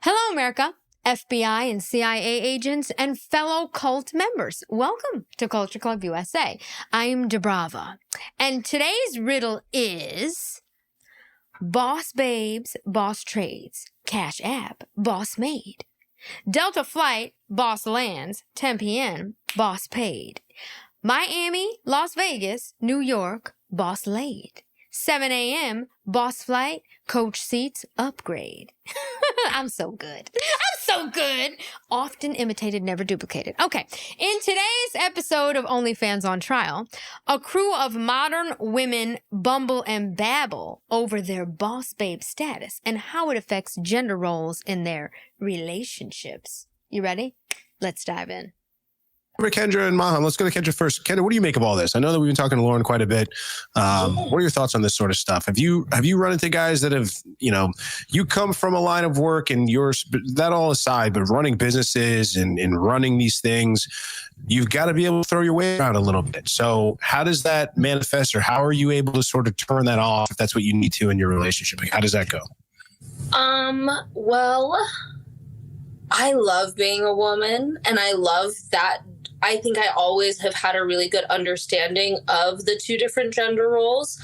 Hello, America, FBI and CIA agents, and fellow cult members. Welcome to Culture Club USA. I'm Dubrava, and today's riddle is Boss Babes, Boss Trades, Cash App, Boss Made. Delta Flight, Boss Lands, 10 p.m., Boss Paid. Miami, Las Vegas, New York, Boss Laid. 7 a.m., Boss Flight, Coach Seats, Upgrade. I'm so good. I'm so good. Often imitated, never duplicated. Okay, in today's episode of OnlyFans on Trial, a crew of modern women bumble and babble over their boss babe status and how it affects gender roles in their relationships. You ready? Let's dive in. Kendra and Maham. Let's go to Kendra first. Kendra, what do you make of all this? I know that we've been talking to Lauren quite a bit. What are your thoughts on this sort of stuff? Have you run into guys that have, you come from a line of work and yours, that all aside, but running businesses and running these things, you've got to be able to throw your weight around a little bit. So how does that manifest, or how are you able to sort of turn that off if that's what you need to in your relationship? Like, how does that go? Well, I love being a woman, and I love that. I think I always have had a really good understanding of the two different gender roles.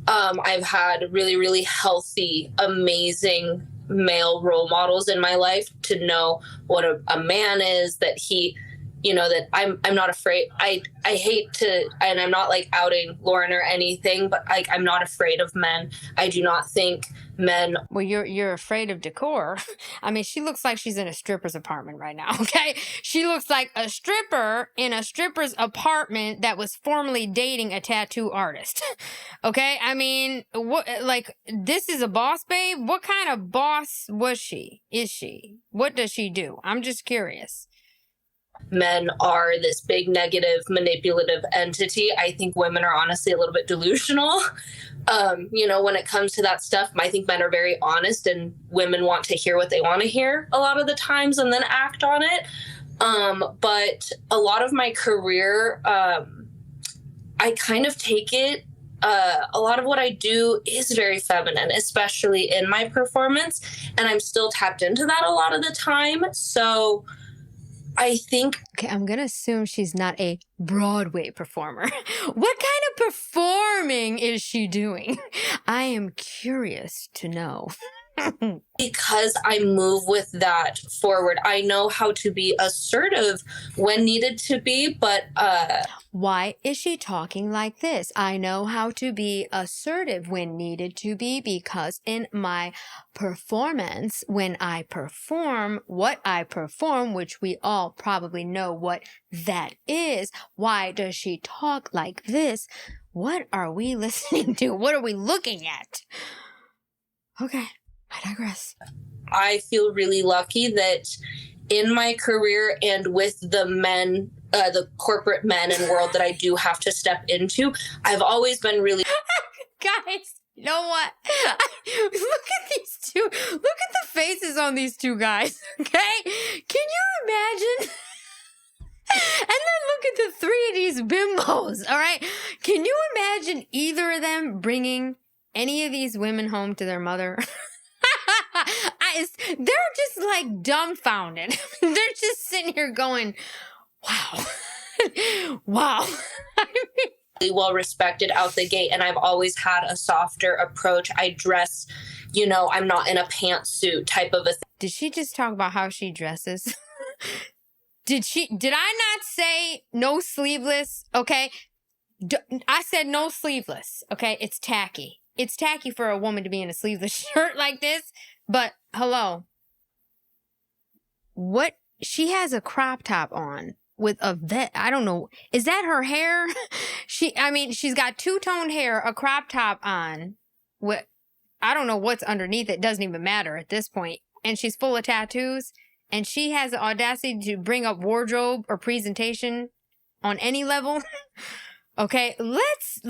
I've had really, really healthy, amazing male role models in my life to know what a man is, that he, that I'm not afraid. I hate to, and I'm not like outing Lauren or anything, but like, I'm not afraid of men. I do not think men. Well, you're afraid of decor. I mean, she looks like she's in a stripper's apartment right now, okay? She looks like a stripper in a stripper's apartment that was formerly dating a tattoo artist. Okay? I mean, this is a boss babe? What kind of boss was she? Is she? What does she do? I'm just curious. Men are this big negative manipulative entity. I think women are honestly a little bit delusional. When it comes to that stuff, I think men are very honest, and women want to hear what they want to hear a lot of the times and then act on it. But a lot of my career, I kind of take it. A lot of what I do is very feminine, especially in my performance, and I'm still tapped into that a lot of the time. So I think... Okay, I'm going to assume she's not a Broadway performer. What kind of performing is she doing? I am curious to know. Because I move with that forward. I know how to be assertive when needed to be, but... Why is she talking like this? I know how to be assertive when needed to be, because in my performance, when I perform what I perform, which we all probably know what that is, why does she talk like this? What are we listening to? What are we looking at? Okay. I digress. I feel really lucky that in my career and with the men, the corporate men and world that I do have to step into, I've always been really... Guys, you know what? Look at these two. Look at the faces on these two guys, okay? Can you imagine? And then look at the three of these bimbos, all right? Can you imagine either of them bringing any of these women home to their mother? They're just like dumbfounded. They're just sitting here going, wow. Wow. Really well respected out the gate, and I've always had a softer approach. I dress, I'm not in a pantsuit type of a thing. Did she just talk about how she dresses? Did I not say no sleeveless? Okay. I said no sleeveless. Okay. It's tacky. It's tacky for a woman to be in a sleeveless shirt like this, but hello. What? She has a crop top on with a vet. I don't know. Is that her hair? She's got two-toned hair, a crop top on. I don't know what's underneath it. Doesn't even matter at this point. And she's full of tattoos. And she has the audacity to bring up wardrobe or presentation on any level. Okay, let's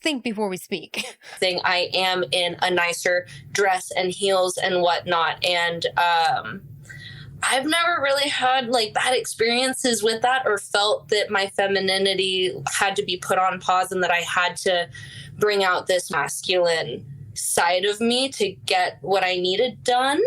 think before we speak. I am in a nicer dress and heels and whatnot, and I've never really had like bad experiences with that, or felt that my femininity had to be put on pause and that I had to bring out this masculine side of me to get what I needed done.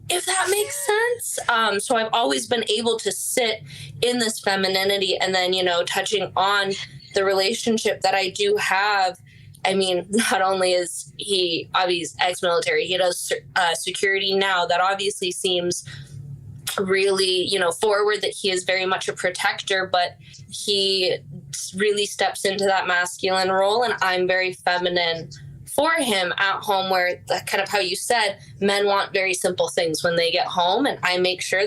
if that makes sense. So I've always been able to sit in this femininity, and then, touching on the relationship that I do have. I mean, not only is he obviously ex-military, he does security now. That obviously seems really, forward, that he is very much a protector, but he really steps into that masculine role, and I'm very feminine for him at home, where kind of how you said, men want very simple things when they get home, and I make sure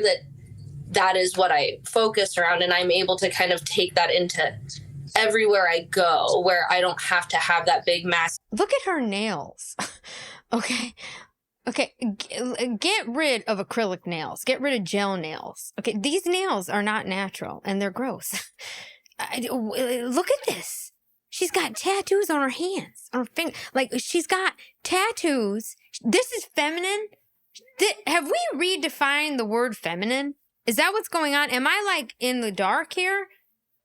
that is what I focus around, and I'm able to kind of take that into everywhere I go, where I don't have to have that big mass. Look at her nails. Okay. Get rid of acrylic nails. Get rid of gel nails. Okay, these nails are not natural and they're gross. Look at this. She's got tattoos on her hands, on her finger. Like, she's got tattoos. This is feminine. Have we redefined the word feminine? Is that what's going on? Am I like in the dark here?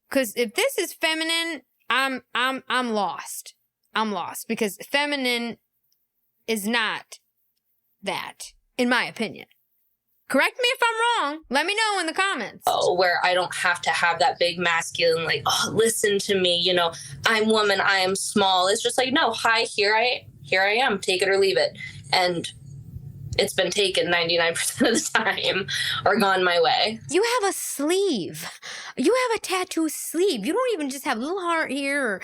Because if this is feminine, I'm lost. I'm lost, because feminine is not that, in my opinion. Correct me if I'm wrong. Let me know in the comments. Where I don't have to have that big masculine, like, oh, listen to me, I'm woman, I am small. It's just like, no, hi, here I am, take it or leave it. And it's been taken 99% of the time or gone my way. You have a sleeve. You have a tattoo sleeve. You don't even just have a little heart here. Or,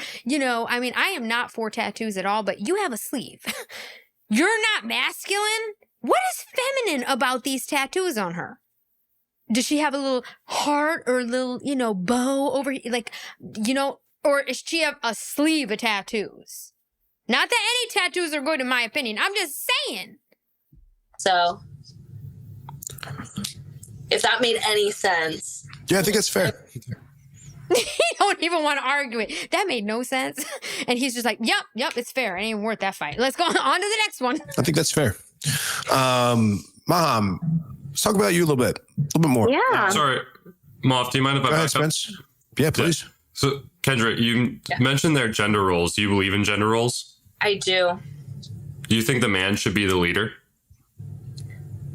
I mean, I am not for tattoos at all, but you have a sleeve. You're not masculine? What is feminine about these tattoos on her? Does she have a little heart or a little, bow over here? Like, or does she have a sleeve of tattoos? Not that any tattoos are good, in my opinion. I'm just saying. So, if that made any sense. Yeah, I think it's fair. He don't even want to argue it. That made no sense. And he's just like, yep, it's fair. It ain't worth that fight. Let's go on to the next one. I think that's fair. Maham, let's talk about you a little bit more. Yeah. Sorry, Moff, do you mind if I Go ahead, back up? Spence. Yeah, please. So, Kendra, you mentioned their gender roles. Do you believe in gender roles? I do. Do you think the man should be the leader?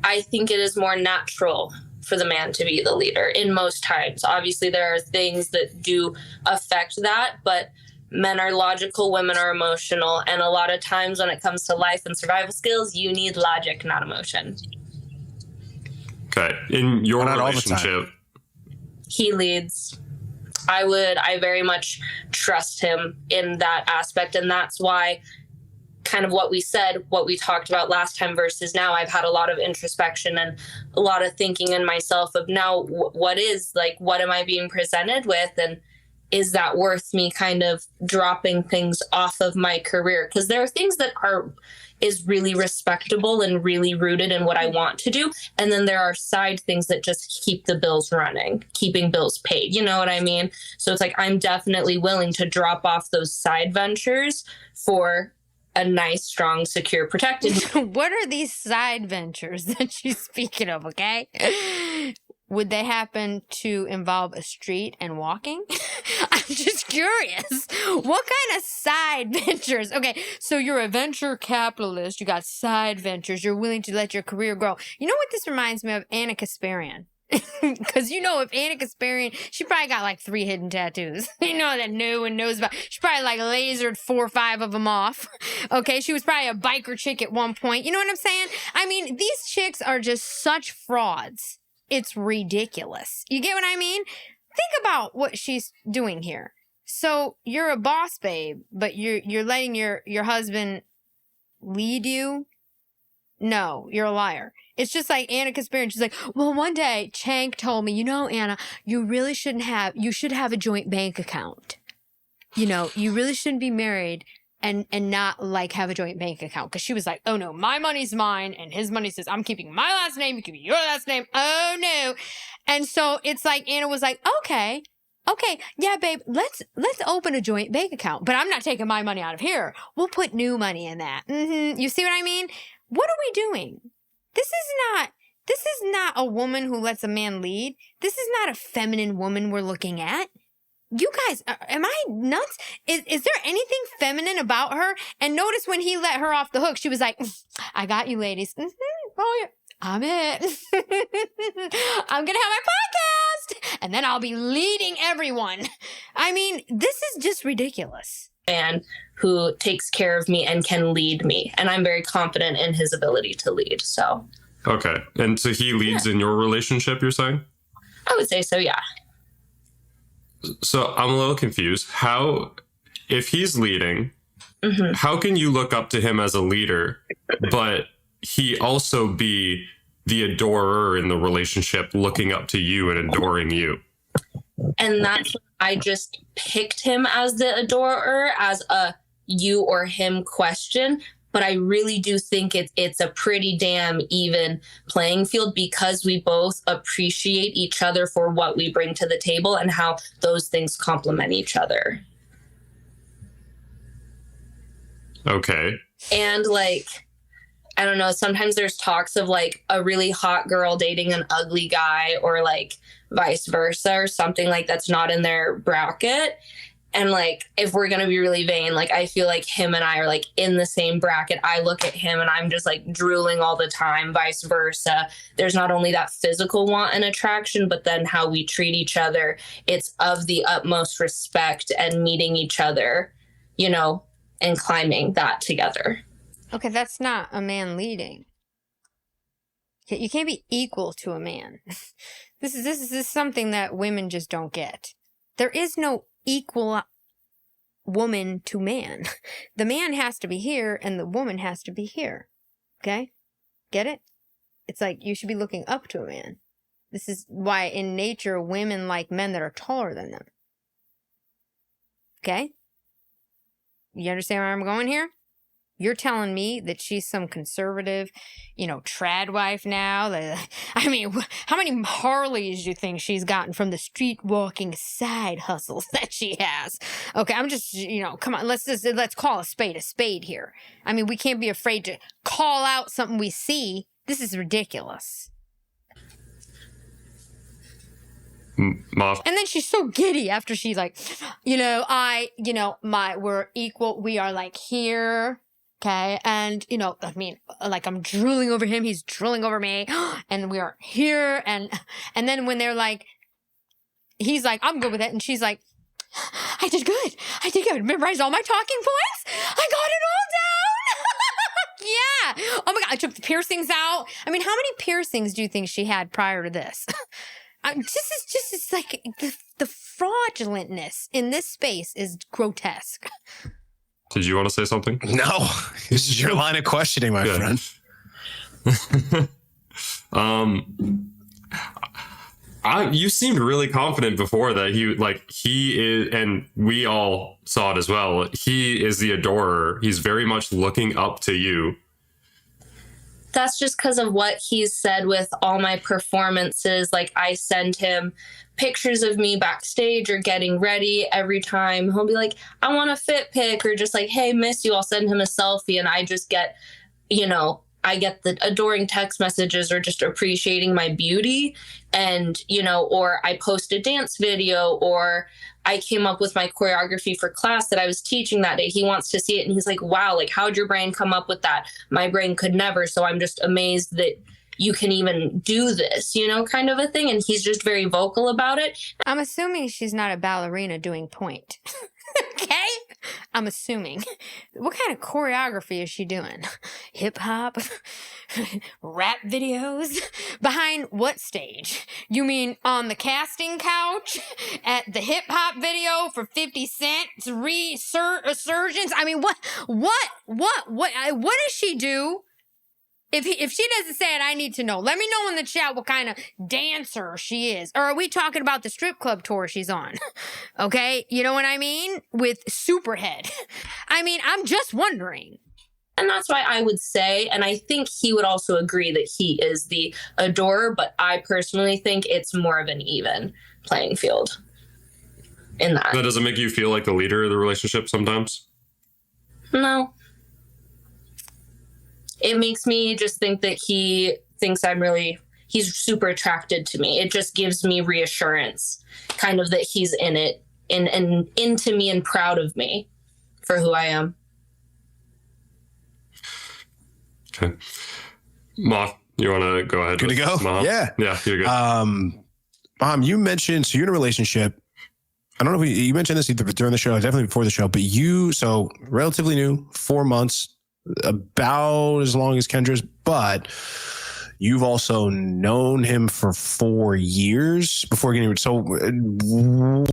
I think it is more natural for the man to be the leader in most times. Obviously, there are things that do affect that, but men are logical, women are emotional. And a lot of times when it comes to life and survival skills, you need logic, not emotion. Okay. In your Not all the time. relationship, He leads. I very much trust him in that aspect. And that's why kind of what we said, what we talked about last time versus now, I've had a lot of introspection and a lot of thinking in myself of now what am I being presented with? And is that worth me kind of dropping things off of my career? Because there are things that is really respectable and really rooted in what I want to do. And then there are side things that just keep the bills running, keeping bills paid. You know what I mean? So it's like, I'm definitely willing to drop off those side ventures for a nice, strong, secure, protected. What are these side ventures that she's speaking of, okay? Would they happen to involve a street and walking? I'm just curious. What kind of side ventures? Okay, so you're a venture capitalist. You got side ventures. You're willing to let your career grow. You know what this reminds me of? Anna Kasparian. Because if Anna Kasparian, she probably got like 3 hidden tattoos. That no one knows about. She probably like lasered 4 or 5 of them off. Okay, she was probably a biker chick at one point. You know what I'm saying? I mean, these chicks are just such frauds. It's ridiculous. You get what I mean? Think about what she's doing here. So you're a boss babe, but you're letting your husband lead you? No, you're a liar. It's just like Anna Kasparian. She's like, well, one day Chank told me, Anna, you should have a joint bank account. You really shouldn't be married and not like have a joint bank account. Cause she was like, oh no, my money's mine. And his money says, I'm keeping my last name. You keep your last name. Oh no. And so it's like, Anna was like, okay, yeah, babe, let's open a joint bank account, but I'm not taking my money out of here. We'll put new money in that. You see what I mean? What are we doing? This is not a woman who lets a man lead. This is not a feminine woman we're looking at. You guys, am I nuts? Is there anything feminine about her? And notice when he let her off the hook, she was like, I got you, ladies. Oh, yeah. I'm it. I'm going to have my podcast and then I'll be leading everyone. I mean, this is just ridiculous. Man who takes care of me and can lead me. And I'm very confident in his ability to lead. So. Okay. And so he leads in your relationship, you're saying? I would say so, yeah. So I'm a little confused. If he's leading, how can you look up to him as a leader, but he also be the adorer in the relationship, looking up to you and adoring you? And that's I just picked him as the adorer as a you or him question. But I really do think it's a pretty damn even playing field because we both appreciate each other for what we bring to the table and how those things complement each other. Okay. And like, I don't know, sometimes there's talks of like a really hot girl dating an ugly guy or like vice versa or something like that's not in their bracket. And like, if we're going to be really vain, like I feel like him and I are like in the same bracket. I look at him and I'm just like drooling all the time, vice versa. There's not only that physical want and attraction, but then how we treat each other. It's of the utmost respect and meeting each other, you know, and climbing that together. Okay, that's not a man leading. You can't be equal to a man. This is something that women just don't get. There is no equal woman to man. The man has to be here and the woman has to be here. Okay? Get it? It's like you should be looking up to a man. This is why in nature women like men that are taller than them. Okay? You understand where I'm going here? You're telling me that she's some conservative, trad wife now? I mean, how many Harleys do you think she's gotten from the street walking side hustles that she has? Okay, I'm just, come on, let's call a spade here. I mean, we can't be afraid to call out something we see. This is ridiculous. Moth. And then she's so giddy after she's like, we're equal. We are like here. Okay. And, like I'm drooling over him. He's drooling over me and we are here. And then when they're like, he's like, I'm good with it. And she's like, I did good. Memorized all my talking points. I got it all down. Yeah. Oh my God. I took the piercings out. I mean, how many piercings do you think she had prior to this? It's like the fraudulentness in this space is grotesque. Did you want to say something? No, this is your line of questioning, my friend. You seemed really confident before that he is, and we all saw it as well. He is the adorer. He's very much looking up to you. That's just because of what he's said with all my performances. Like I send him pictures of me backstage or getting ready every time. He'll be like, I want a fit pic, or just like, hey, miss you. I'll send him a selfie. And I just get, I get the adoring text messages or just appreciating my beauty. And, or I post a dance video, or I came up with my choreography for class that I was teaching that day. He wants to see it. And he's like, wow, like, how'd your brain come up with that? My brain could never. So I'm just amazed that you can even do this, kind of a thing. And he's just very vocal about it. I'm assuming she's not a ballerina doing point. Okay? I'm assuming. What kind of choreography is she doing? Hip hop? Rap videos? Behind what stage? You mean on the casting couch? At the hip hop video for 50 Cent's resurgence? I mean, what does she do? If she doesn't say it, I need to know. Let me know in the chat what kind of dancer she is. Or are we talking about the strip club tour she's on? Okay? You know what I mean? With Superhead. I mean, I'm just wondering. And that's why I would say, and I think he would also agree that he is the adorer, but I personally think it's more of an even playing field in that. That doesn't make you feel like the leader of the relationship sometimes? No. It makes me just think that he thinks he's super attracted to me. It just gives me reassurance, kind of that he's in it and into me and proud of me for who I am. Okay. Moth, You want to go ahead? Good to go? Maham? Yeah. Yeah, you're good. You mentioned, so you're in a relationship. I don't know if you mentioned this either during the show, definitely before the show, but so relatively new, 4 months, about as long as Kendra's, but you've also known him for 4 years before getting. So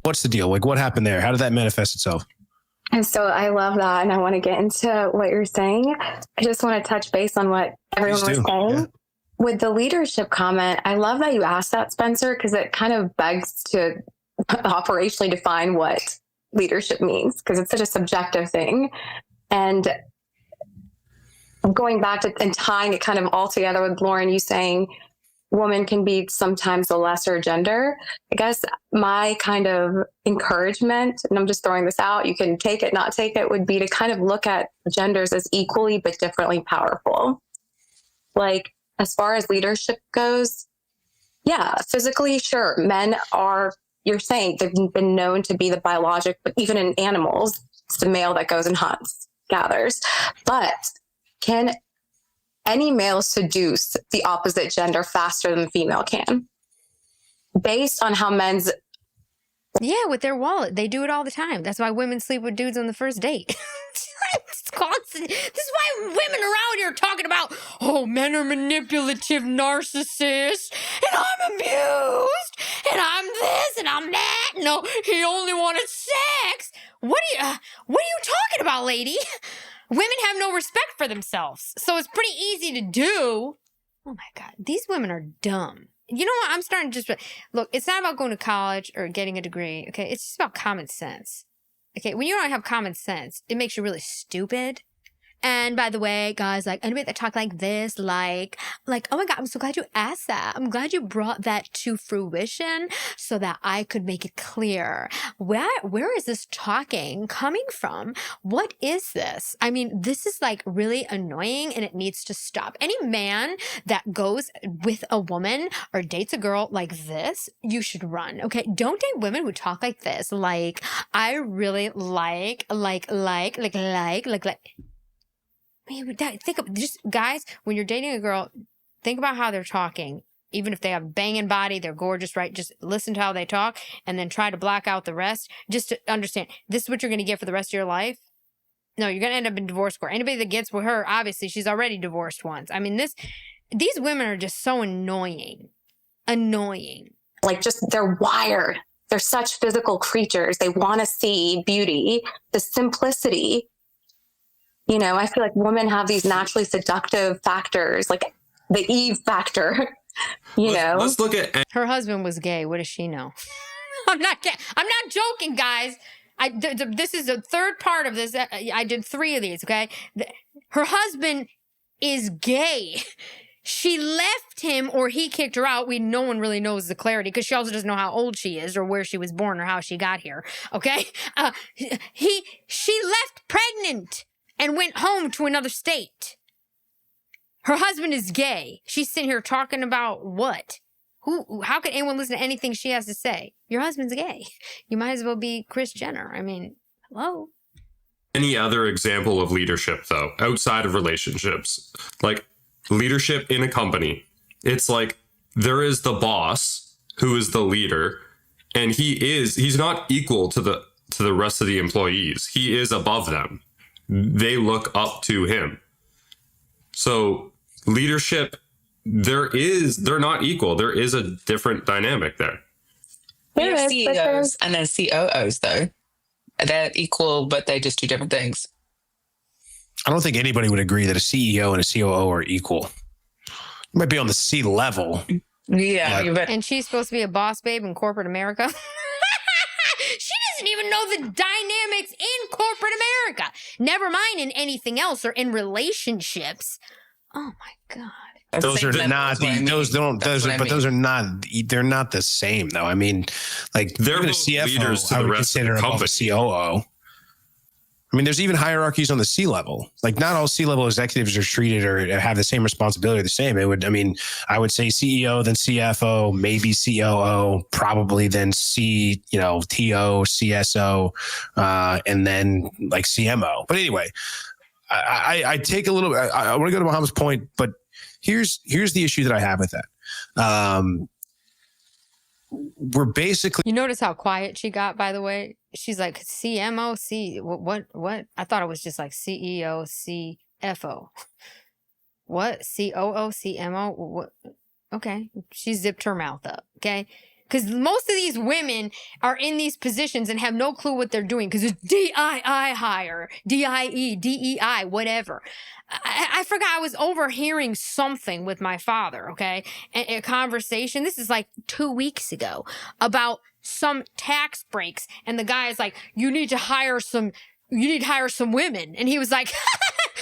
what's the deal? Like, what happened there? How did that manifest itself? And so I love that. And I want to get into what you're saying. I just want to touch base on what everyone was saying. Yeah. With the leadership comment, I love that you asked that, Spencer, because it kind of begs to operationally define what leadership means, because it's such a subjective thing. And going back to and tying it kind of all together with Lauren, you saying woman can be sometimes a lesser gender. I guess my kind of encouragement, and I'm just throwing this out, you can take it, not take it, would be to kind of look at genders as equally but differently powerful. Like, as far as leadership goes, yeah, physically, sure, men are, you're saying they've been known to be the biologic, but even in animals, it's the male that goes and hunts, gathers. But can any male seduce the opposite gender faster than the female can? Based on how men's... Yeah, with their wallet. They do it all the time. That's why women sleep with dudes on the first date. It's constant. This is why women around here are talking about, oh, men are manipulative narcissists, and I'm abused, and I'm this, and I'm that. No, he only wanted sex. What are you talking about, lady? Women have no respect for themselves, so it's pretty easy to do. Oh my God, these women are dumb. You know what? I'm starting to just look. It's not about going to college or getting a degree. Okay, it's just about common sense. Okay, when you don't have common sense, it makes you really stupid. And by the way, guys, like anybody that talk like this, like, oh my God, I'm so glad you asked that. I'm glad you brought that to fruition so that I could make it clear. Where is this talking coming from? What is this? I mean, this is like really annoying and it needs to stop. Any man that goes with a woman or dates a girl like this, you should run. Okay, don't date women who talk like this. Like, I really like. Man, think of just guys, when you're dating a girl, think about how they're talking. Even if they have a banging body, they're gorgeous, right? Just listen to how they talk and then try to block out the rest. Just to understand, this is what you're going to get for the rest of your life. No, you're going to end up in divorce court. Anybody that gets with her, obviously, she's already divorced once. I mean, these women are just so annoying. Annoying. Like, just they're wired. They're such physical creatures. They want to see beauty, the simplicity. You know, I feel like women have these naturally seductive factors, like the Eve factor, Let's look at... Her husband was gay. What does she know? I'm not joking, guys. This is the third part of this. I did 3 of these, okay? Her husband is gay. She left him or he kicked her out. No one really knows the clarity because she also doesn't know how old she is or where she was born or how she got here, okay? She left pregnant and went home to another state. Her husband is gay. She's sitting here talking about what? How can anyone listen to anything she has to say? Your husband's gay. You might as well be Kris Jenner. I mean, hello. Any other example of leadership, though, outside of relationships? Like leadership in a company. It's like there is the boss who is the leader, and he's not equal to the rest of the employees. He is above them. They look up to him. So leadership, they're not equal. There is a different dynamic there. We have CEOs and then COOs, though. They're equal, but they just do different things. I don't think anybody would agree that a CEO and a COO are equal. You might be on the C level. Yeah. And she's supposed to be a boss babe in corporate America. She doesn't even know the dynamics in corporate America. Never mind in anything else or in relationships. Oh my God. Those are not they're not the same though. I mean, like they're a CFO, leaders to the rest of the company. COO. I mean, there's even hierarchies on the C level. Like not all C level executives are treated or have the same responsibility the same. I would say CEO, then CFO, maybe COO, probably then TO, CSO, and then like CMO. But anyway, I take a little, I want to go to Maham's point, but here's the issue that I have with that. We're basically. You notice how quiet she got, by the way? She's like, CMO, what? I thought it was just like CEO, CFO. What? COO, CMO? What? Okay. She zipped her mouth up. Okay. Because most of these women are in these positions and have no clue what they're doing because it's DII hire, DIE, DEI, whatever. I forgot I was overhearing something with my father, okay? A conversation, this is like 2 weeks ago, about some tax breaks. And the guy is like, you need to hire some women. And he was like,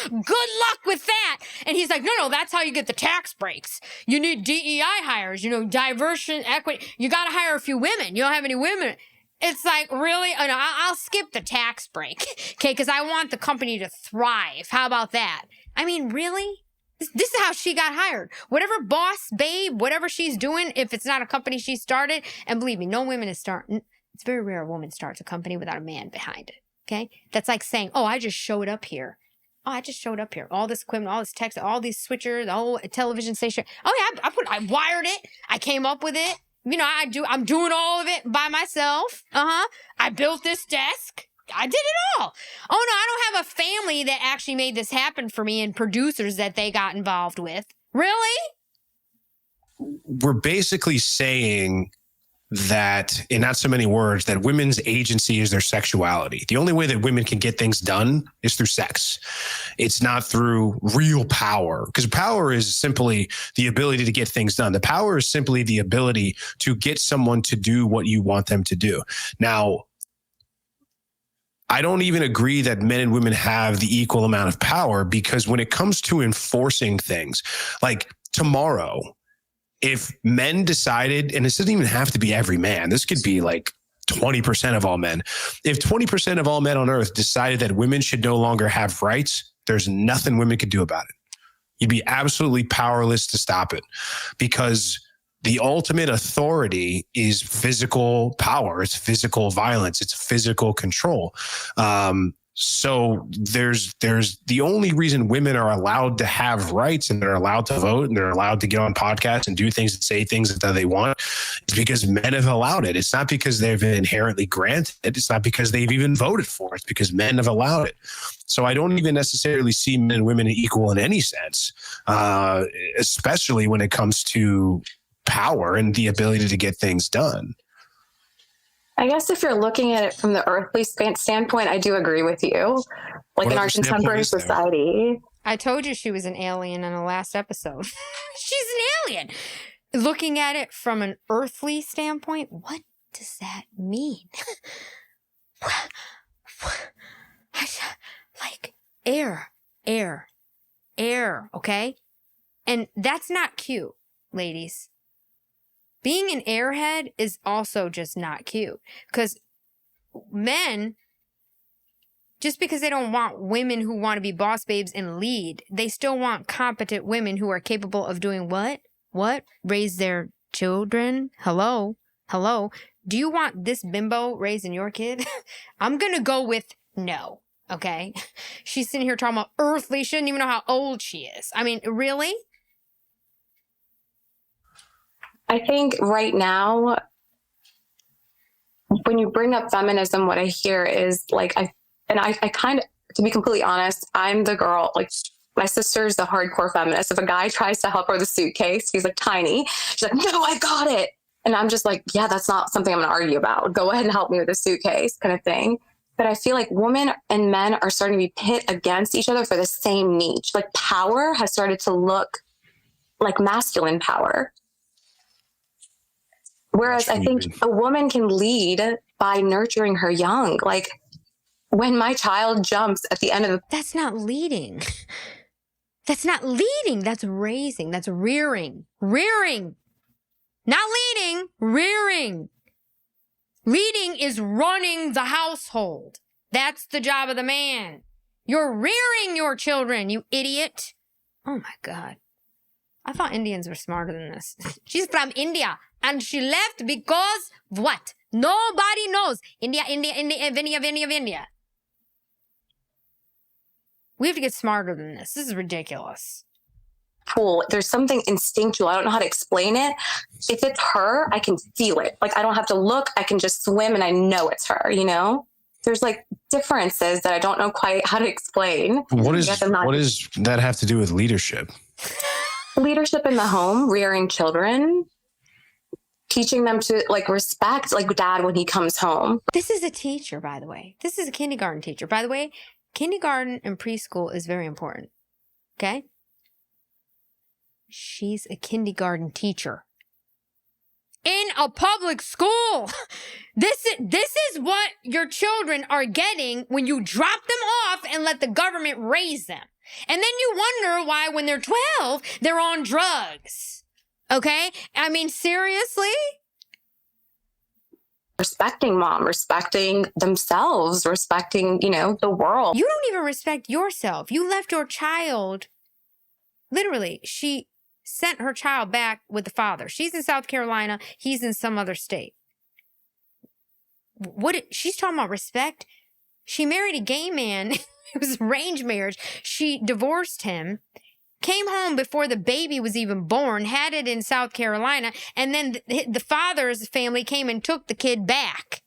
good luck with that. And he's like, no, that's how you get the tax breaks. You need DEI hires, diversion, equity. You got to hire a few women. You don't have any women. It's like, really? Oh, no, I'll skip the tax break. Okay, because I want the company to thrive. How about that? I mean, really? This is how she got hired. Whatever boss, babe, whatever she's doing, if it's not a company she started, and believe me, no women is starting. It's very rare a woman starts a company without a man behind it. Okay? That's like saying, oh, I just showed up here. All this equipment, all this text, all these switchers, the whole television station. Oh yeah, I wired it. I came up with it. I'm doing all of it by myself. I built this desk. I did it all. Oh no, I don't have a family that actually made this happen for me and producers that they got involved with. Really? We're basically saying that, in not so many words, that women's agency is their sexuality. The only way that women can get things done is through sex. It's not through real power, because power is simply the ability to get things done. The power is simply the ability to get someone to do what you want them to do. Now, I don't even agree that men and women have the equal amount of power, because when it comes to enforcing things, like tomorrow, if men decided, and this doesn't even have to be every man, this could be like 20% of all men. If 20% of all men on earth decided that women should no longer have rights, there's nothing women could do about it. You'd be absolutely powerless to stop it, because the ultimate authority is physical power. It's physical violence. It's physical control. So there's the only reason women are allowed to have rights and they're allowed to vote and they're allowed to get on podcasts and do things and say things that they want is because men have allowed it. It's not because they've inherently granted it. It's not because they've even voted for it. It's because men have allowed it. So I don't even necessarily see men and women equal in any sense, especially when it comes to power and the ability to get things done. I guess if you're looking at it from the earthly standpoint, I do agree with you. Like in our contemporary society. I told you she was an alien in the last episode. She's an alien. Looking at it from an earthly standpoint, what does that mean? Like air, okay? And that's not cute, ladies. Being an airhead is also just not cute, because men, just because they don't want women who want to be boss babes and lead, they still want competent women who are capable of doing what? What? Raise their children? Hello? Do you want this bimbo raising your kid? I'm going to go with no, okay? She's sitting here talking about earthly. She doesn't even know how old she is. I mean, really? I think right now, when you bring up feminism, what I hear is like, I kind of, to be completely honest, I'm the girl, like my sister's the hardcore feminist. If a guy tries to help her with a suitcase, he's like tiny. She's like, no, I got it. And I'm just like, yeah, that's not something I'm going to argue about. Go ahead and help me with a suitcase kind of thing. But I feel like women and men are starting to be pit against each other for the same niche. Like power has started to look like masculine power. Whereas I think a woman can lead by nurturing her young. Like when my child jumps at the end of the... That's not leading. That's not leading. That's raising. That's rearing. Rearing. Not leading. Rearing. Leading is running the household. That's the job of the man. You're rearing your children, you idiot. Oh my God. I thought Indians were smarter than this. She's from India. And she left because what? Nobody knows. India. We have to get smarter than this. This is ridiculous. pull. There's something instinctual. I don't know how to explain it. If it's her, I can feel it. Like, I don't have to look. I can just swim and I know it's her, you know? There's like differences that I don't know quite how to explain. What does that have to do with leadership? Leadership in the home, rearing children, teaching them to like respect like dad when he comes home. This is a teacher, by the way. This is a kindergarten teacher. By the way, kindergarten and preschool is very important. Okay? She's a kindergarten teacher in a public school. This is what your children are getting when you drop them off and let the government raise them. And then you wonder why when they're 12, they're on drugs. Okay? I mean, seriously? Respecting mom, respecting themselves, respecting, you know, the world. You don't even respect yourself. You left your child. Literally, she sent her child back with the father. She's in South Carolina. He's in some other state. She's talking about respect. She married a gay man. It was arranged marriage. She divorced him, came home before the baby was even born, had it in South Carolina, and then the father's family came and took the kid back.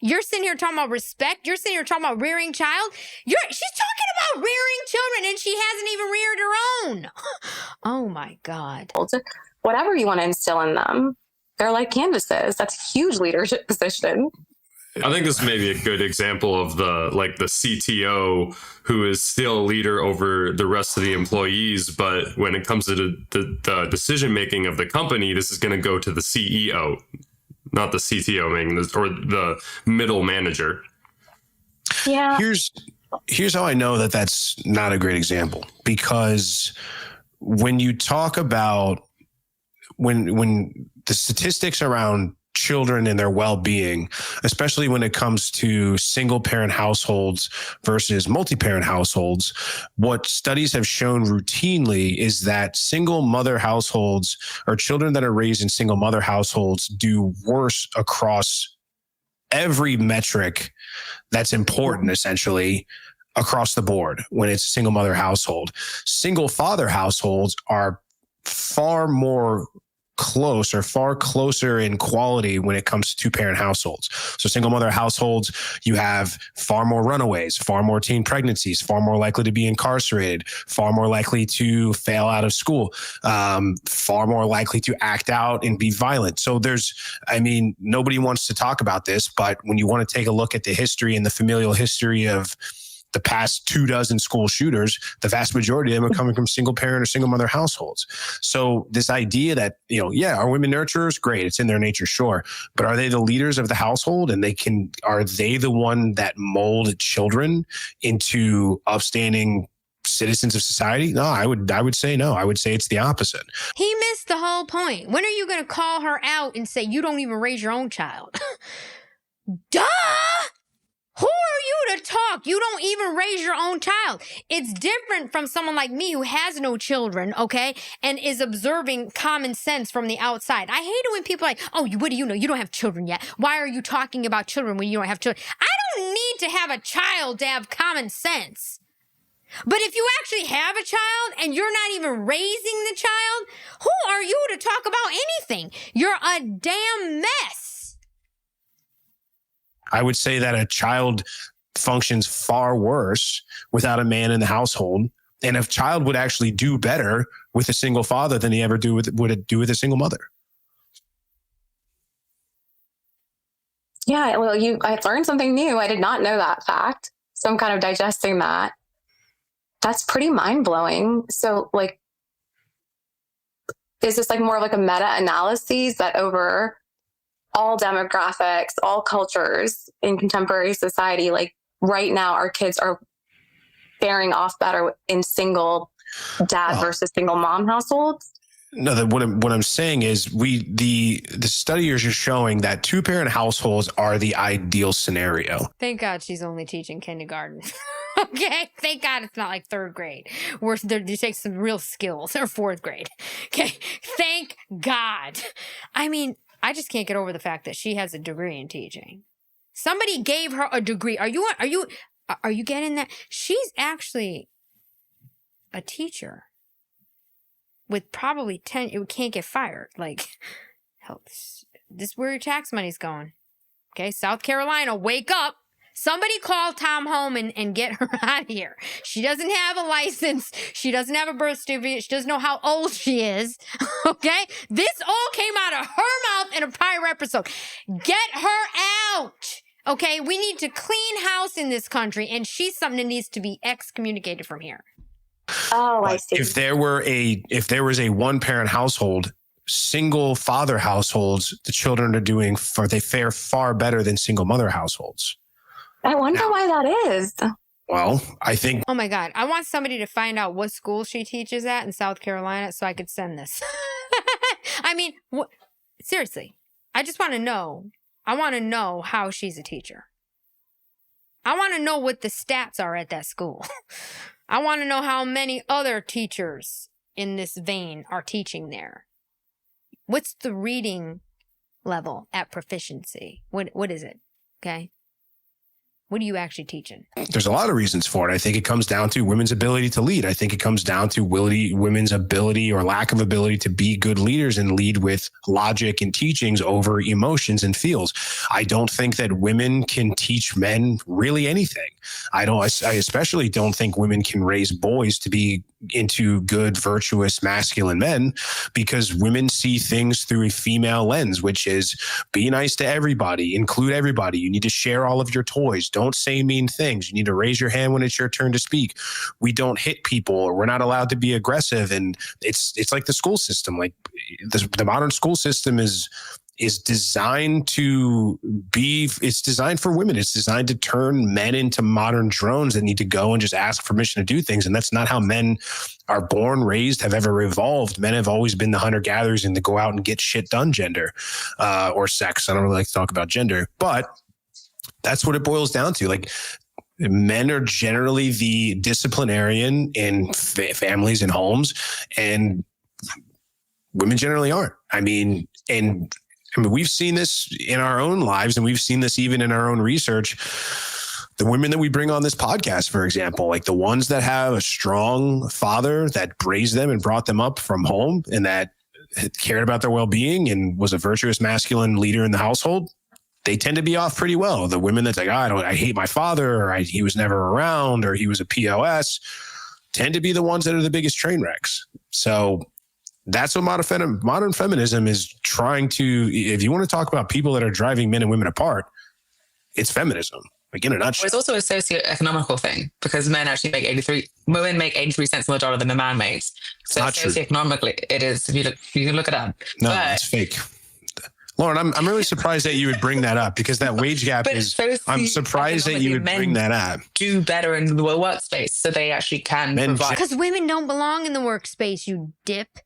You're sitting here talking about respect. You're sitting here talking about rearing child. She's talking about rearing children, and she hasn't even reared her own. Oh my God. Whatever you want to instill in them, they're like canvases. That's a huge leadership position. I think this may be a good example of the CTO who is still a leader over the rest of the employees. But when it comes to the decision making of the company, this is going to go to the CEO, not the CTO making this, or the middle manager. Yeah. Here's how I know that that's not a great example, because when you talk about when the statistics around children and their well-being, especially when it comes to single-parent households versus multi-parent households, what studies have shown routinely is that single mother households, or children that are raised in single mother households, do worse across every metric that's important, essentially, across the board when it's a single mother household. Single father households are far closer in quality when it comes to two-parent households. So single mother households, you have far more runaways, far more teen pregnancies, far more likely to be incarcerated, far more likely to fail out of school, far more likely to act out and be violent. So nobody wants to talk about this, but when you want to take a look at the history and the familial history of the past 24 school shooters, the vast majority of them are coming from single parent or single mother households. So this idea that, are women nurturers? Great. It's in their nature. Sure. But are they the leaders of the household, and are they the one that mold children into upstanding citizens of society? No, I would say no. I would say it's the opposite. He missed the whole point. When are you going to call her out and say, you don't even raise your own child? Duh! Who are you to talk? You don't even raise your own child. It's different from someone like me who has no children, okay, and is observing common sense from the outside. I hate it when people are like, oh, what do you know? You don't have children yet. Why are you talking about children when you don't have children? I don't need to have a child to have common sense. But if you actually have a child and you're not even raising the child, who are you to talk about anything? You're a damn mess. I would say that a child functions far worse without a man in the household, and a child would actually do better with a single father than he ever would do with a single mother. Yeah, well, I learned something new. I did not know that fact, so I'm kind of digesting that. That's pretty mind-blowing. So, is this more of a meta-analysis that over all demographics, all cultures in contemporary society, right now, our kids are faring off better in single dad versus single mom households? No, what I'm saying is the studies are showing that two-parent households are the ideal scenario. Thank God she's only teaching kindergarten. Okay, thank God it's not third grade where you take some real skills, or fourth grade. Okay, thank God. I mean, I just can't get over the fact that she has a degree in teaching. Somebody gave her a degree. Are you getting that? She's actually a teacher. with probably 10, it can't get fired. Like, hell, this is where your tax money's going. Okay, South Carolina, wake up. Somebody call Tom home and get her out of here. She doesn't have a license. She doesn't have a birth certificate. She doesn't know how old she is. Okay? This all came out of her mouth in a prior episode. Get her out. Okay? We need to clean house in this country, and she's something that needs to be excommunicated from here. Oh, I see. If there was a one-parent household, single father households, the children they fare far better than single mother households. I wonder why that is. Well, I think. Oh my God. I want somebody to find out what school she teaches at in South Carolina so I could send this. I mean, seriously, I just want to know. I want to know how she's a teacher. I want to know what the stats are at that school. I want to know how many other teachers in this vein are teaching there. What's the reading level at proficiency? What is it? Okay. What are you actually teaching? There's a lot of reasons for it. I think it comes down to women's ability to lead. I think it comes down to women's ability or lack of ability to be good leaders and lead with logic and teachings over emotions and feels. I don't think that women can teach men really anything. I especially don't think women can raise boys to be into good, virtuous, masculine men, because women see things through a female lens, which is be nice to everybody, include everybody. You need to share all of your toys. Don't say mean things. You need to raise your hand when it's your turn to speak. We don't hit people, or we're not allowed to be aggressive. And it's like the school system. Like the modern school system is designed to be, it's designed for women. It's designed to turn men into modern drones that need to go and just ask permission to do things. And that's not how men are born, raised, have ever evolved. Men have always been the hunter-gatherers and the go out and get shit done gender, or sex. I don't really like to talk about gender, but that's what it boils down to. Like, men are generally the disciplinarian in families and homes, and women generally aren't. I mean, we've seen this in our own lives, and we've seen this even in our own research. The women that we bring on this podcast, for example, like the ones that have a strong father that raised them and brought them up from home and that cared about their well-being and was a virtuous masculine leader in the household, they tend to be off pretty well. The women that's like, I hate my father, or he was never around, or he was a POS, tend to be the ones that are the biggest train wrecks. So that's what modern feminism is trying to, if you want to talk about people that are driving men and women apart, it's feminism. Like, in a nutshell. It's also a socioeconomical thing, because women make 83 cents on the dollar than a man makes. So socioeconomically, it is. If you can look it up. No, it's fake. Lauren, I'm really surprised that you would bring that up, because that wage gap is. I'm surprised that you would bring that up. Do better in the workspace, so they actually can provide. Because women don't belong in the workspace, you dip.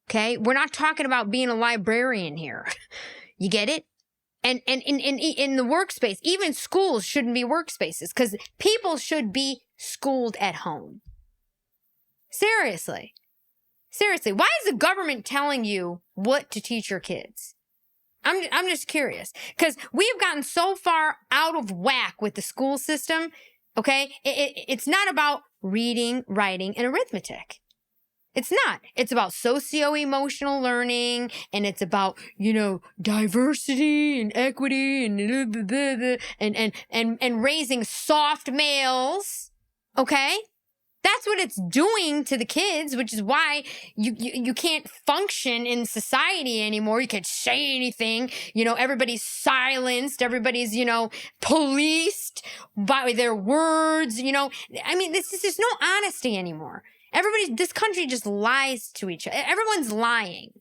Okay, we're not talking about being a librarian here. You get it? And in the workspace, even schools shouldn't be workspaces, because people should be schooled at home. Seriously. Why is the government telling you what to teach your kids? I'm just curious, because we have gotten so far out of whack with the school system. Okay, it's not about reading, writing, and arithmetic. It's not. It's about socio-emotional learning, and it's about, diversity and equity and raising soft males. Okay? That's what it's doing to the kids, which is why you can't function in society anymore. You can't say anything. Everybody's silenced. Everybody's, policed by their words. I mean, there's no honesty anymore. This country just lies to each other. Everyone's lying.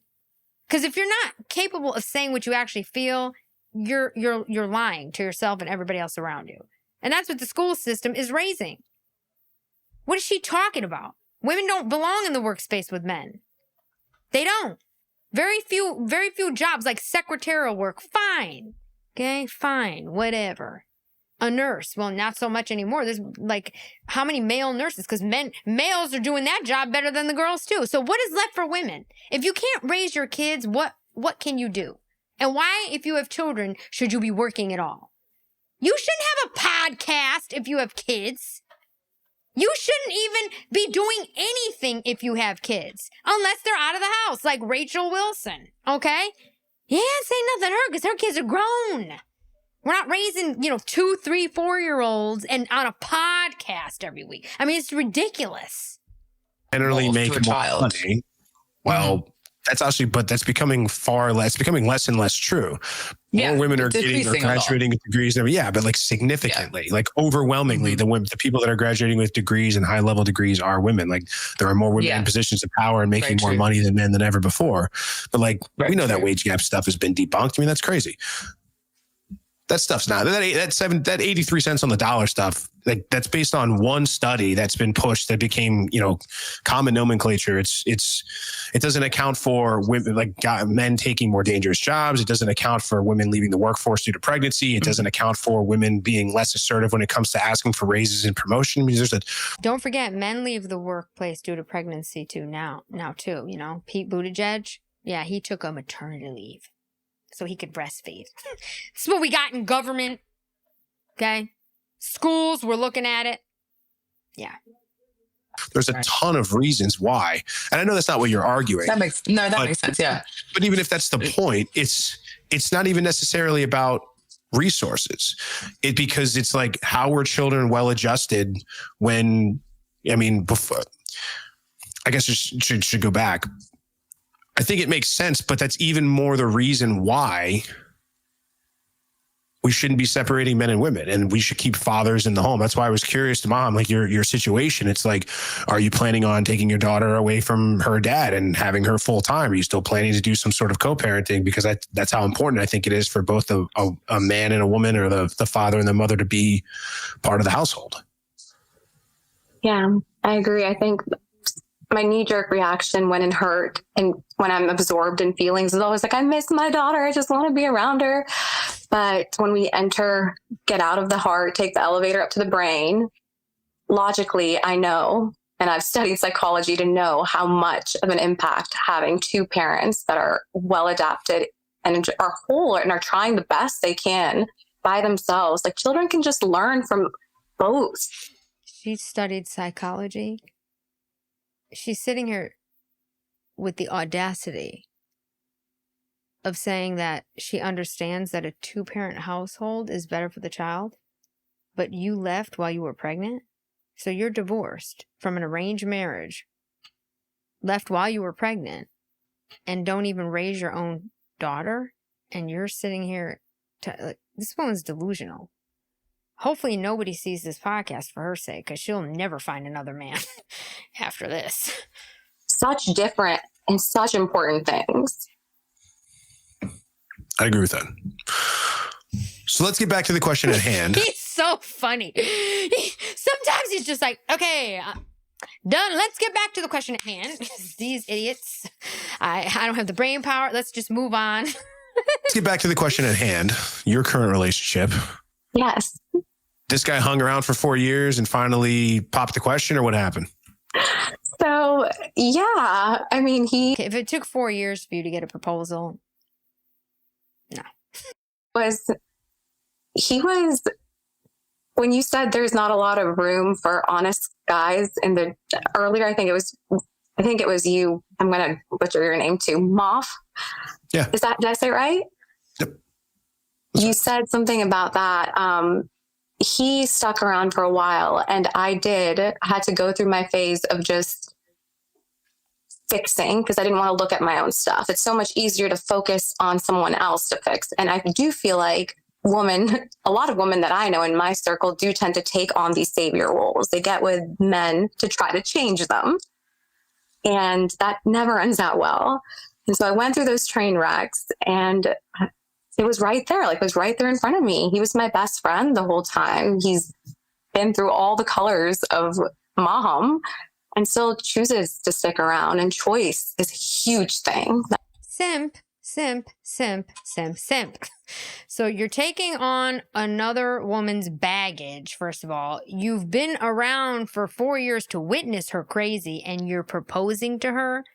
Because if you're not capable of saying what you actually feel, you're lying to yourself and everybody else around you. And that's what the school system is raising. What is she talking about? Women don't belong in the workspace with men. They don't. Very few jobs, like secretarial work, fine. Okay, fine, whatever. A nurse, well, not so much anymore. There's how many male nurses? Because males are doing that job better than the girls too. So what is left for women? If you can't raise your kids, what can you do? And why, if you have children, should you be working at all? You shouldn't have a podcast if you have kids. You shouldn't even be doing anything if you have kids, unless they're out of the house, like Rachel Wilson, okay? Yeah, say nothing to her because her kids are grown. We're not raising, 2, 3, 4-year-olds and on a podcast every week. I mean, it's ridiculous. Generally make more child. money. Well, that's actually, but that's becoming becoming less and less true. More women are graduating with degrees. Yeah, but like significantly, like overwhelmingly, the people that are graduating with degrees and high level degrees are women. Like there are more women in positions of power and making more money than men than ever before. But like we know that wage gap stuff has been debunked. I mean, that's crazy. That stuff's not that 83 cents on the dollar stuff. That's based on one study that's been pushed that became, common nomenclature. It doesn't account for women, men taking more dangerous jobs. It doesn't account for women leaving the workforce due to pregnancy. It doesn't account for women being less assertive when it comes to asking for raises and promotion. I mean, Don't forget, men leave the workplace due to pregnancy too now too, Pete Buttigieg. Yeah, he took a maternity leave so he could breastfeed. This is what we got in government. Okay. Schools, we're looking at it. Yeah. There's a ton of reasons why. And I know that's not what you're arguing. That makes sense. Yeah. But even if that's the point, it's not even necessarily about resources. Because it's like, how were children well adjusted before, I guess I should go back. I think it makes sense, but that's even more the reason why we shouldn't be separating men and women, and we should keep fathers in the home. That's why I was curious to Mom, like your situation. It's like, are you planning on taking your daughter away from her dad and having her full time? Are you still planning to do some sort of co-parenting? Because that's how important I think it is for both a man and a woman, or the father and the mother, to be part of the household. Yeah, I agree. I think my knee-jerk reaction when it hurt and when I'm absorbed in feelings is always like, I miss my daughter. I just want to be around her. But when we get out of the heart, take the elevator up to the brain, logically, I know, and I've studied psychology to know how much of an impact having two parents that are well adapted and are whole and are trying the best they can by themselves. Like, children can just learn from both. She studied psychology. She's sitting here with the audacity of saying that she understands that a 2-parent household is better for the child, but you left while you were pregnant? So you're divorced from an arranged marriage, left while you were pregnant, and don't even raise your own daughter? And you're sitting here this woman's delusional. Hopefully nobody sees this podcast for her sake, because she'll never find another man after this. Such different and such important things. I agree with that. So let's get back to the question at hand. He's so funny. Sometimes he's just like, okay, done. Let's get back to the question at hand. These idiots. I don't have the brain power. Let's just move on. Let's get back to the question at hand. Your current relationship. Yes. This guy hung around for 4 years and finally popped the question, or what happened? So, yeah, I mean, if it took 4 years for you to get a proposal, no. When you said there's not a lot of room for honest guys earlier, I think it was you. I'm going to butcher your name too. Moff. Yeah. Did I say it right? Yep. You said something about that. He stuck around for a while, and I had to go through my phase of just fixing, because I didn't want to look at my own stuff. It's so much easier to focus on someone else to fix. And I do feel like a lot of women that I know in my circle do tend to take on these savior roles. They get with men to try to change them. And that never ends out well. And so I went through those train wrecks, and it was right there. It was right there in front of me. He was my best friend the whole time. He's been through all the colors of Maham and still chooses to stick around. And choice is a huge thing. Simp, simp, simp, simp, simp. So you're taking on another woman's baggage, first of all. You've been around for 4 years to witness her crazy, and you're proposing to her.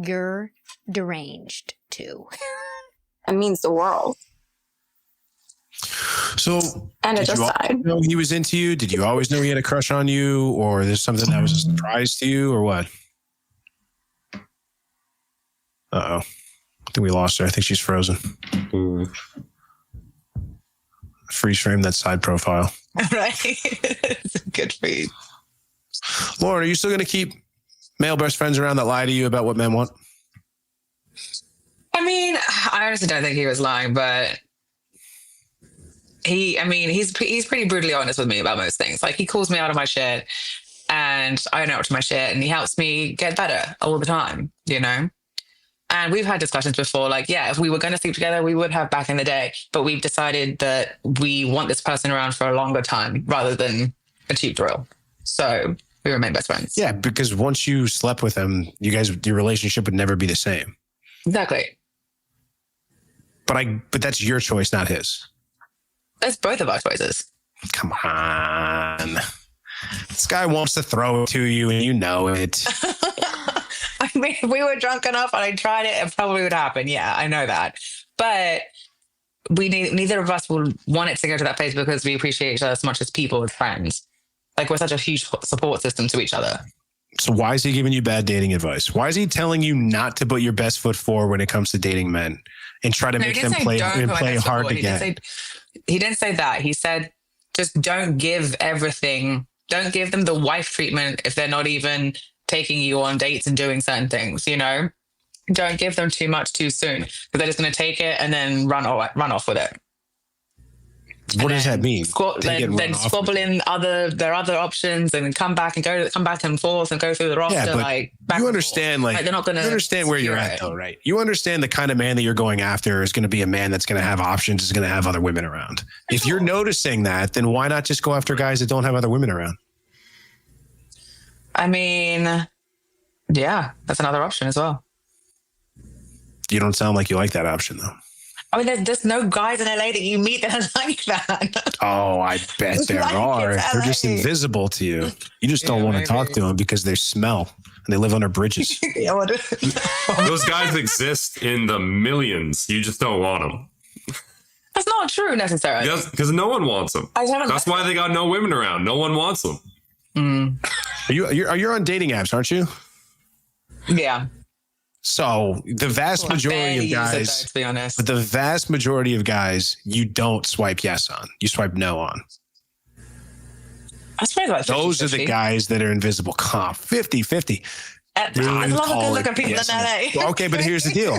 You're deranged too. It means the world. So and did you always decide. know he was into you? Did you always know he had a crush on you, or there's something that was a surprise to you, or what? Uh-oh. I think we lost her. I think she's frozen. Ooh. Freeze frame that side profile. Right. Good for you. Lauren, are you still going to keep male best friends around that lie to you about what men want? I mean, I honestly don't think he was lying, but he's pretty brutally honest with me about most things. Like, he calls me out of my shit and I own up to my shit, and he helps me get better all the time, you know? And we've had discussions before, like, yeah, if we were going to sleep together, we would have back in the day, but we've decided that we want this person around for a longer time rather than a cheap thrill. So we remain best friends. Yeah, because once you slept with him, your relationship would never be the same. Exactly. But that's your choice, not his. That's both of our choices. Come on. This guy wants to throw it to you and you know it. I mean, if we were drunk enough and I tried it, it probably would happen. Yeah, I know that. But neither of us will want it to go to that place because we appreciate each other as much as people, as friends. Like, we're such a huge support system to each other. So why is he giving you bad dating advice? Why is he telling you not to put your best foot forward when it comes to dating men and try to make them play hard to get? He didn't say that. He said, just don't give everything. Don't give them the wife treatment if they're not even taking you on dates and doing certain things, you know? Don't give them too much too soon, because they're just going to take it and then run off with it. What does that mean? Then squabble in their other options and come back and forth and go through the roster. Yeah, but you understand, like, they're not going to. You understand where you're at, though, right? You understand the kind of man that you're going after is going to be a man that's going to have options, is going to have other women around. If you're noticing that, then why not just go after guys that don't have other women around? I mean, yeah, that's another option as well. You don't sound like you like that option, though. I mean, there's no guys in LA that you meet that are like that. Oh, I bet there are. They're just invisible to you. You just don't want to talk to them because they smell and they live under bridges. Those guys exist in the millions. You just don't want them. That's not true necessarily. Because no one wants them. That's why they got no women around. No one wants them. You're on dating apps, aren't you? Yeah. So the vast majority of guys, though, to be honest, but the vast majority of guys, you don't swipe yes on. You swipe no on. I suppose like 50, those 50. Are the guys that are invisible. 50-50. I love a good-looking people in LA. Okay, but here's the deal.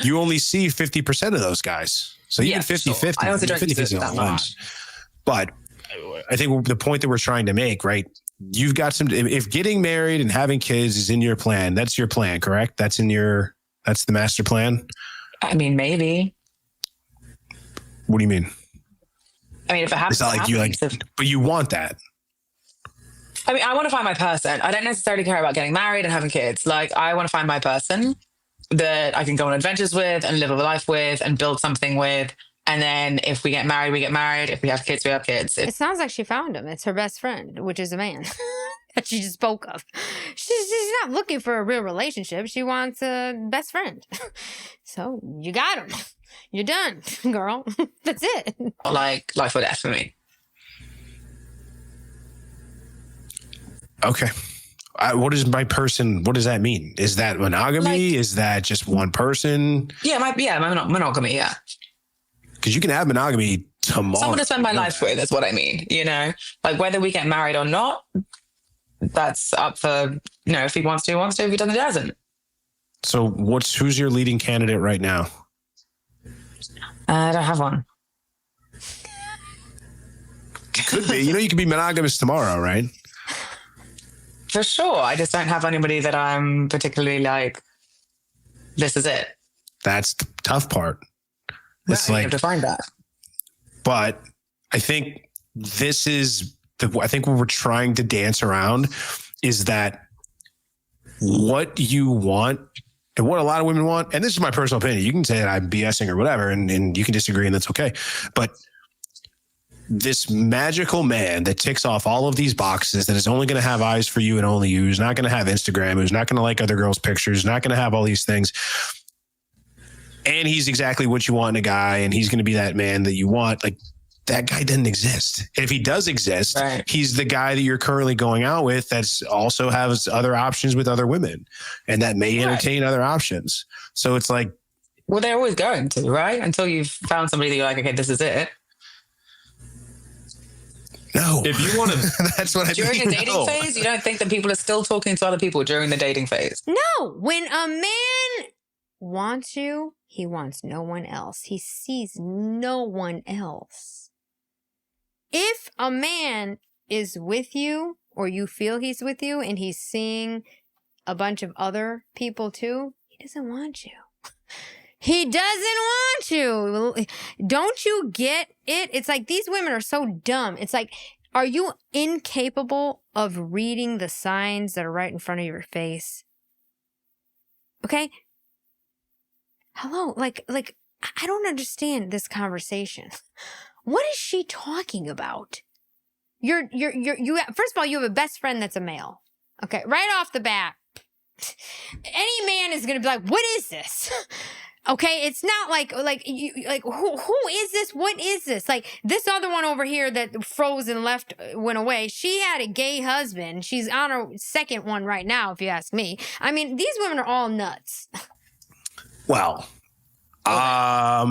You only see 50% of those guys. So even 50-50. Sure. I also don't 50-50 that much. But I think the point that we're trying to make, right? You've got if getting married and having kids is in your plan, that's your plan, correct? That's the master plan? I mean, maybe. What do you mean? I mean, if it happens, it's not like but you want that. I mean, I want to find my person. I don't necessarily care about getting married and having kids. Like, I want to find my person that I can go on adventures with and live a life with and build something with. And then if we get married, we get married. If we have kids, we have kids. It sounds like she found him. It's her best friend, which is a man that she just spoke of. She's not looking for a real relationship. She wants a best friend. So you got him. You're done, girl. That's it. Like life or death for me. Okay. What is my person? What does that mean? Is that monogamy? Is that just one person? Yeah, monogamy, yeah. Because you can have monogamy tomorrow. Someone to spend my life with is what I mean, you know? Like, whether we get married or not, that's up for, if he wants to, if he doesn't, he doesn't. So who's your leading candidate right now? I don't have one. Could be. You can be monogamous tomorrow, right? For sure. I just don't have anybody that I'm particularly like, this is it. That's the tough part. It's you have to find that. But I think this is I think what we're trying to dance around is that what you want and what a lot of women want, and this is my personal opinion. You can say that I'm BSing or whatever, and you can disagree, and that's okay. But this magical man that ticks off all of these boxes, that is only going to have eyes for you and only you, who's not going to have Instagram, who's not going to like other girls' pictures, not going to have all these things. And he's exactly what you want in a guy, and he's going to be that man that you want. Like, that guy didn't exist. If he does exist, Right. he's the guy that you're currently going out with that's also has other options with other women and that may entertain other options. So it's like, Well, they're always going to, right? Until you've found somebody that you're like, okay, this is it. no. If you want to, That's what I During mean. the dating phase, you don't think that people are still talking to other people during the dating phase? No, when a man wants you, he wants no one else. He sees no one else. If a man is with you or you feel he's with you and he's seeing a bunch of other people too, he doesn't want you. He doesn't want you. Don't you get it? It's like these women are so dumb. It's like, are you incapable of reading the signs that are right in front of your face? Okay? Hello, like I don't understand this conversation. What is she talking about? You first of all, you have a best friend that's a male. Okay, right off the bat, any man is gonna be like, "What is this?" Okay, it's not like who is this? What is this? Like this other one over here that froze and left, went away. She had a gay husband. She's on her second one right now, if you ask me. I mean, these women are all nuts. Well,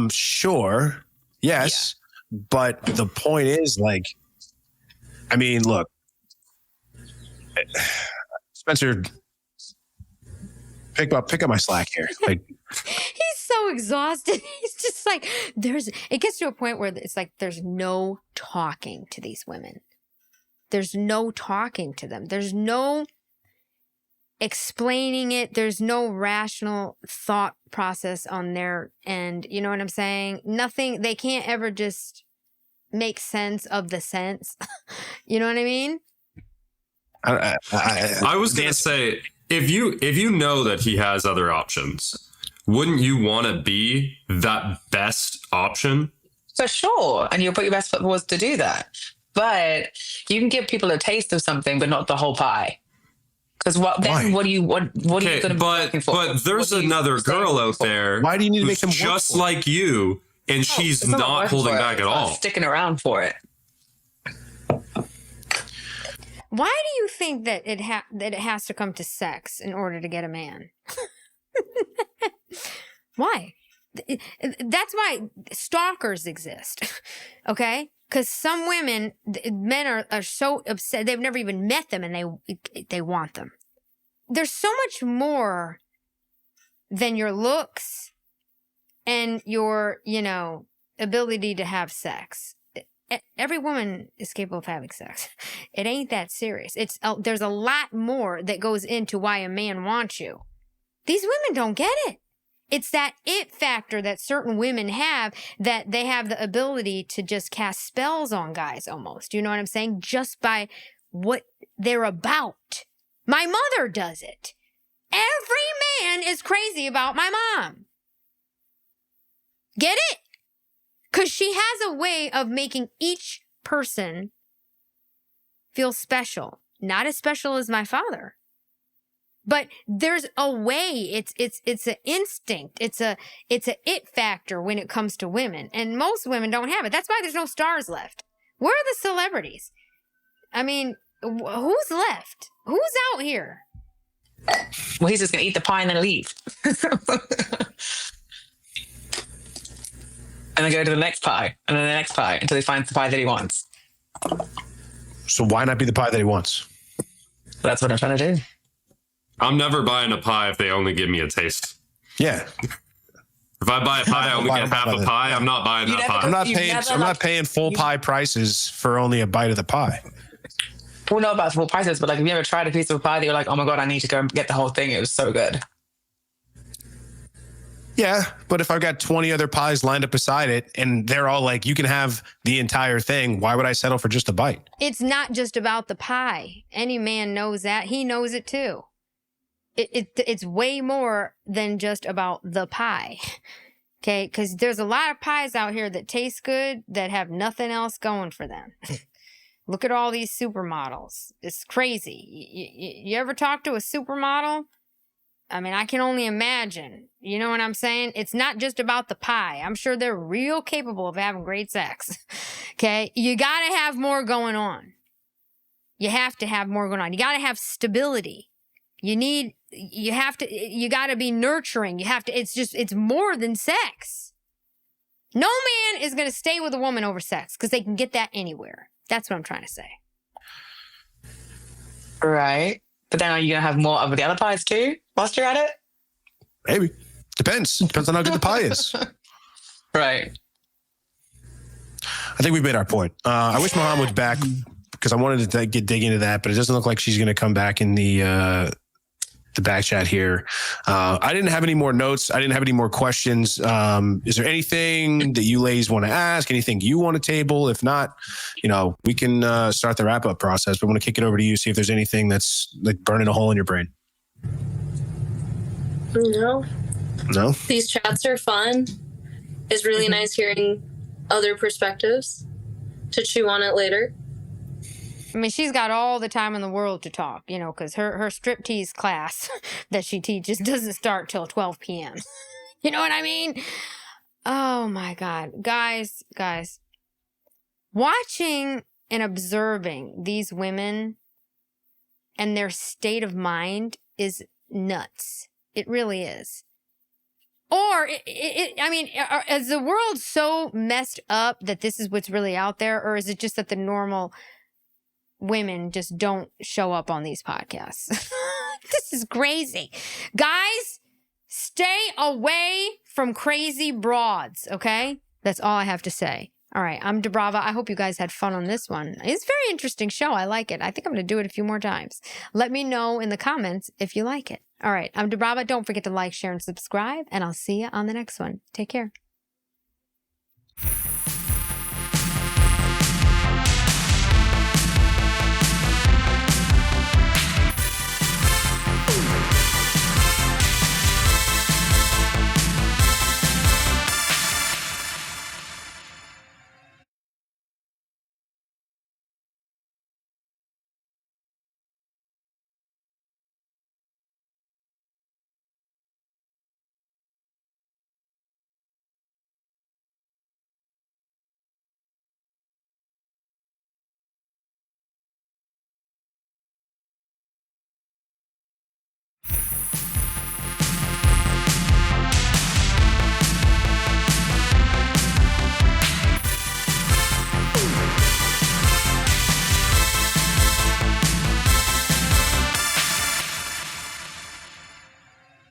sure. Yes. Yeah. But the point is, like, I mean, look, Spencer, pick up my slack here. Like, he's so exhausted. He's just like, it gets to a point where it's like, there's no talking to these women. There's no talking to them. There's no explaining it. There's no rational thought process on their end. You know what I'm saying? Nothing. They can't ever just make sense of the sense. You know what I mean? I was going to say, if you know that he has other options, wouldn't you want to be that best option? For sure. And you'll put your best foot forward to do that. But you can give people a taste of something, but not the whole pie. Because what are you going to be looking for? But there's another girl out there. Why do you need to make them just like you, and she's not holding back at all. Sticking around for it. Why do you think that it has to come to sex in order to get a man? Why? That's why stalkers exist. Okay? Because some women, men are so upset, they've never even met them and they want them. There's so much more than your looks and your, ability to have sex. Every woman is capable of having sex. It ain't that serious. There's a lot more that goes into why a man wants you. These women don't get it. It's that it factor that certain women have, that they have the ability to just cast spells on guys almost. You know what I'm saying? Just by what they're about. My mother does it. Every man is crazy about my mom. Get it? Because she has a way of making each person feel special. Not as special as my father. But there's a way. It's an instinct. It's a it factor when it comes to women. And most women don't have it. That's why there's no stars left. Where are the celebrities? I mean, who's left? Who's out here? Well, he's just going to eat the pie and then leave. And then go to the next pie, and then the next pie, until he finds the pie that he wants. So why not be the pie that he wants? That's what I'm trying to do. I'm never buying a pie if they only give me a taste. Yeah. If I buy a pie, I only get half a pie. I'm not buying that pie. I'm not paying full pie prices for only a bite of the pie. Well, not about full prices, but like, have you ever tried a piece of a pie that you're like, oh my God, I need to go and get the whole thing. It was so good. Yeah, but if I've got 20 other pies lined up beside it and they're all like, you can have the entire thing, why would I settle for just a bite? It's not just about the pie. Any man knows that. He knows it too. It's way more than just about the pie. Okay? Because there's a lot of pies out here that taste good that have nothing else going for them. Look at all these supermodels. It's crazy. You ever talk to a supermodel? I mean, I can only imagine. You know what I'm saying? It's not just about the pie. I'm sure they're real capable of having great sex. Okay? You got to have more going on. You have to have more going on. You got to have stability. You got to be nurturing. It's more than sex. No man is going to stay with a woman over sex because they can get that anywhere. That's what I'm trying to say. Right. But then are you going to have more of the other pies too whilst you're at it? Maybe. Depends on how good the pie is. Right. I think we've made our point. I wish Maham was back because I wanted to dig into that, but it doesn't look like she's going to come back in the back chat here. I didn't have any more notes. I didn't have any more questions. Is there anything that you ladies want to ask? Anything you want to table? If not, we can start the wrap up process. But I want to kick it over to you, see if there's anything that's like burning a hole in your brain. No. These chats are fun. It's really nice hearing other perspectives to chew on it later. I mean, she's got all the time in the world to talk, because her striptease class that she teaches doesn't start till 12 p.m. You know what I mean? Oh, my God. Guys, watching and observing these women and their state of mind is nuts. It really is. Or, is the world so messed up that this is what's really out there? Or is it just that the normal women just don't show up on these podcasts? This is crazy. Guys, stay away from crazy broads, okay? That's all I have to say. All right, I'm Dubrava. I hope you guys had fun on this one. It's a very interesting show. I like it. I think I'm going to do it a few more times. Let me know in the comments if you like it. All right, I'm Dubrava. Don't forget to like, share, and subscribe, and I'll see you on the next one. Take care.